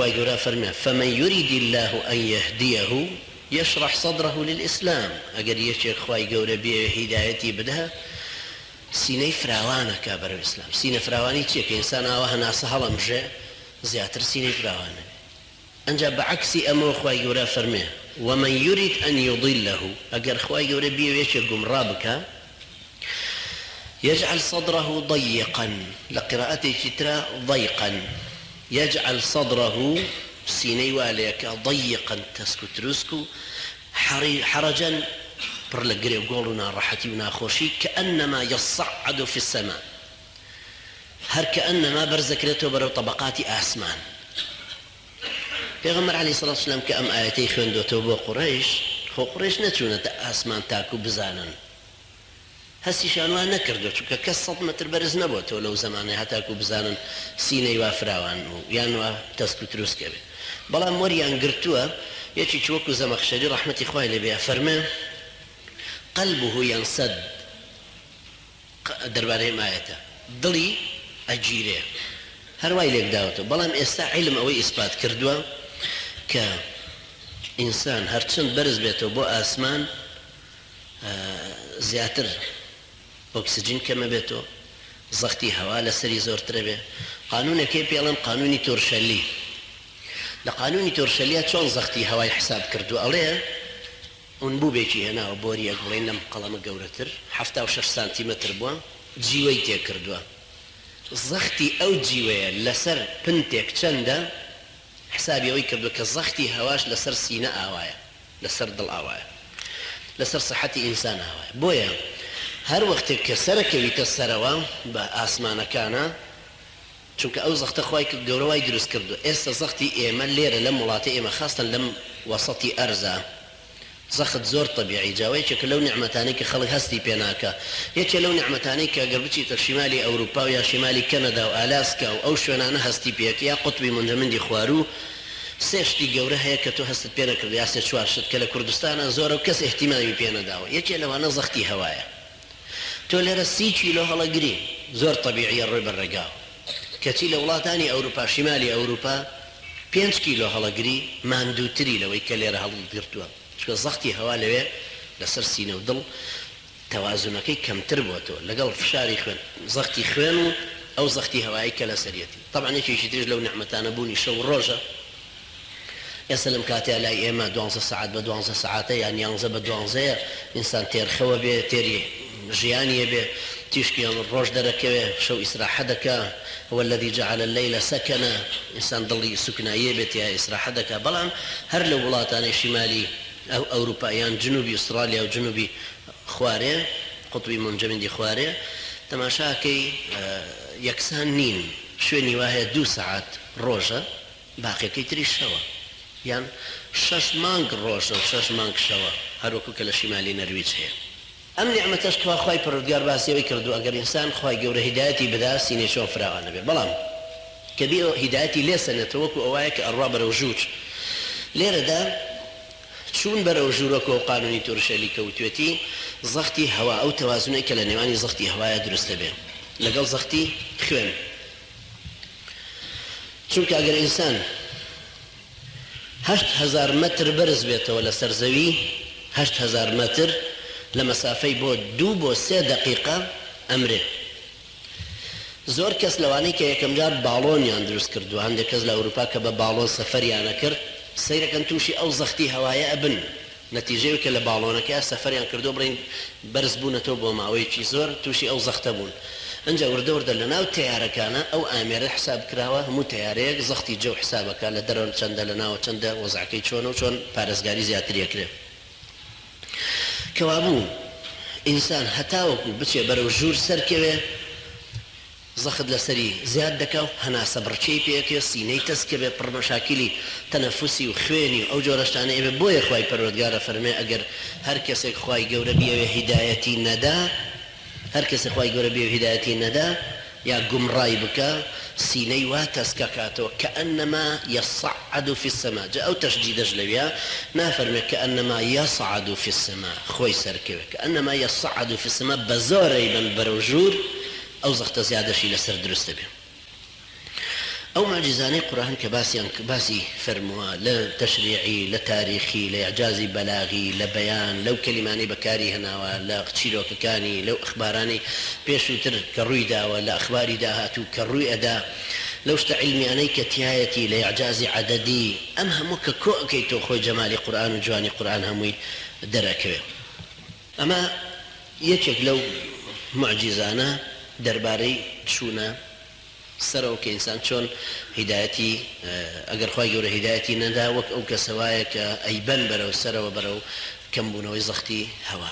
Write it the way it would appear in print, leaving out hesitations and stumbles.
خواهي قورا فرمي فمن يريد الله أن يهديه يشرح صدره للإسلام. أقر يشيك خواهي قورا بيه هدايتي بدها سيني فراوانا كابر الإسلام. سيني فراواني تيك إنسان آوها ناس هلم جاء زياتر سيني فراوانا. أنجا بعكسي أمو خواهي قورا فرمي ومن يريد أن يضله أقر خواهي قورا بيه يشيك قمرابك يجعل صدره ضيقا لقراءته ترى ضيقا يجعل صدره سيني واليك ضيقا تسكت رسكو حرجا برلقري وقولنا راحتي وناخوشي كأنما يصعد في السماء هر كأنما برزكرته برو طبقات آسمان. پیغمبر عليه الصلاة والسلام كأم آياتي خوندوتو بو قريش خو قريش نتشونة آسمان تاكو بزانن هسي شانوان نكردو چونکە کەس 100 متر بەرز نەبووەتەوە لەو زمانەی هەتاکو بزانن سینەی وا فراوان و یان تەسک و تروسکە بێ. بەڵام وەریان گرتووە یەکی وەکو زەمەخشەری ڕەحمەتی خوای لێ بێ فەرمێ قەلبه ينسد دەربارەی ئایەتە دڵی ئەگیرێ هەروای لێک داوەتەوە. بەڵام ئێستا عیلم ئەوەی ئیسپات کردووە کە ئینسان هەرچەند بەرز بێتەوە بۆ ئاسمان زیاتر ئۆکسجین کەمە بێتەوە زەختی هەوا لەسەری زۆرترە بێ. قانونێکی پێڵێن قانونی تۆرشەلی. لە قانونی تۆرشەلیە چۆن زەختی هەوای حساب کردو ئەڵێ ئون بووبێکی هێناوە بۆریەک بڵێن لەم قەڵەمە گەورەتر 76 سانتیمەتر بووە جیوەی تێ کردووە. زەختی ئەو جیوەیە لەسەر پنتێک چەندە حسابی ئەوەی کردووە کە زەختی هەواش لەسەر سینە ئاوایە لەسەر دڵ ئاوایە لەسەر سەحەتی ئینسان ئاوایە. بۆیە هەر وەختێک کە سەرەکەویتە سەرەوە بە ئاسمانەکانە چونکە ئەو زەختە خوای گەورەوای دروست کردو. ئێستا زەختی ئێمە لێرە لەم وڵاتە ئێمە خاستن لەم وەسەتی ئەرزە زەخت زۆر طبیعی جاوەیەکە لەو نیعمەتانەی کە خەڵک هەستی پێ ناکە. یەکێ لەو نیعمەتانەی کە ئەگەر بچیتە شیمالی ئەوروپا و یا شیمالی کەنەدا و ئالاسکا و ئەو شوێنانە هەستی پێک یا قوتبی منجەمەندی خوارو سێشتی گەورە هەیە کە تۆ هەستت پێ نەکرد یا سێ چوار شت کە لە کوردستانە زۆرە و کەس احتیمامی پێ نەداوە. یەکێ لەوانە زەختی هەوایە. تۆ لێرە 30 کیلۆ هەڵەگری زۆر طبیعیە ڕووی بەڕێگاوە کەچی لە وڵاتانی ئەوروپا شیمالی ئەوروپا 5 کیلۆ هەڵەگری ماندووتری لەوەی کە لێرە هەڵگرتووە چونکە زەختی هەوا لەوێ لەسەر سینە و دڵ تەوازونەکەی کەمتر بووەتەوە لەگەڵ فشاری خوێن زەختی خوێن و ئەو زەختی هەوایی کە لەسەرەتی. طبعا یەکێکی تریش لەو نیعمەتانە بوونی شەو ڕۆژە. ئێستا لەم کاتەیە لای ئێمە 12 ساعات بە 12 ساعاتە یان 11 بە 12 ئینسان تێرخەوە بێ تێری ژیانیە بێ تیشکی ڕۆژ دەرەکەوێ شەو ئیسراحە دەکا هو الذي جعل الليل سكنا ئینسان دڵی سوکناییە بێت یا ئیسراحە دەکا. بەڵام هەر لە وڵاتانی شیمالی ئەو ئەوروپایان جنوبی ئوسترالیا و جنوبی خوارێ قوتبی منجەمەندی خوارێ تەماشاکەی یەکسان نین شوێنی وایە 2 ساعات ڕۆژە باقیەکەی تری شەوە یان 6 مانگ ڕۆژە و 6 مانگ شەوە هەروەکو کە لە شیمالی نەرویج هەیە. ئەم نیعمەتەش کە خوای پەروەردگار باسیەوەی کردو ئەگەر ئینسان خوای گەورە هیدایەتی بدا سینەی چۆن فراوانە بێ. بەڵام کە بێ هیدایەتی لێسەنێتەوە وەکو ئەوایە کە ئەڕوا بەرەو ژوور لێرەدا چون بەرەو ژوورەکە و قانونی تۆرشەلی کەوتوێتی زەختی هەوا ئەو تەوازونەی کە لە نێوانی زەختی هەوایە دروستە بێ لەگەڵ زەختی خوێن. چونکە ئەگەر ئینسان 8,000 متر بەرز بێتەوە لەسەر زەوی 8,000 متر لە مەسافەی بۆ 2 بۆ 3 دقیقە ئەمرێ. زۆر کەس لەوانەی کە یەکەم جار باڵۆنیان دروست کردووە هەندێک کەس لە ئەوروپا کە بە باڵۆن سەفەریانە کرد سەیرەکەن تووشی ئەو زەختی هەوایە ئەبن نەتیجەوە کە لە باڵۆنەکە سەفەریان کردو بڕین بەرز بوونەتەوە بۆ ماوەیەکی زۆر تووشی ئەو زەختە بوون. ئەنجا وردە وردە لە ناو تەیارەکانە ئەو ئامێرە حساب کراوە هەموو تەیارەیەک زەختی جەو حسابەکە لە دەرەوە چەندە لە ناوە چەندە وەزعەکەی چۆنە و چۆن پارێزگاری زیاتر یەکرێ. کەوابوو ئینسان هەتاوەکو بچێ بەرەو ژوور سەرکەوێ زەخت لەسەری زیاد دەکا و هەناسە بڕچەی پێکێ سینەی تەسکە بێ پڕمەشاکلی تەنەفوسی و خوێنی و ئەو جۆرەشتانە ئێبێ. بۆیە خوای پەروەردگارە فەرمێ ئەگەر هەر کەسێک خوای گەورە بیەوێ هیدایەتی نەدا هەر کەسێک خوای گەورە بیەوێ هیدایەتی نەدا یا گومڕای بکە سینەی وا تەسکە کاتەوە كأنما يصعد في السماء. جا ئەو تەشدیدەش لەوێ نافەرمێ كأنما يصعد في السماء خۆی سەرکەوێ كأنما يصعد في السماء بە زۆرەی بن بەرەو ژوور ئەو زەختە زیادەشی لەسەر دروستە بێ. ئەو معجزانەی قورآن کە باسی فەرمووە لە تەشریعی لە تاریخی لە ئیعجازی بەلاغی لە بەیان لەو کەلیمانەی بەکاری هێناوە لە چیرۆکەکانی لەو ئەخبارانەی پێشووتر کە ڕووی داوە لە ئەخباری داهاتوو کە ڕووی ئەدا لەو شتە عیلمیانەی کە تایەتی لە ئیعجازی عەدەدی ئەم هەموو کە کۆ ئەەکەیتەوە خۆی جەمالی قورآن و جوانی قورآن هەمووی دەرەکەوێت. ئەمە یەکێک لەو معجزانە دەربارەی چوونە سەرەوە کە ئینسان چۆن هیدایەتی ئەگەر خوای گەورە هیدایەتی نەدا وەک ئەو کەسەوایە کە ئەیبەن بەرەو سەرەوە بەرەو کەمبوونەوەی زەختی هەوا.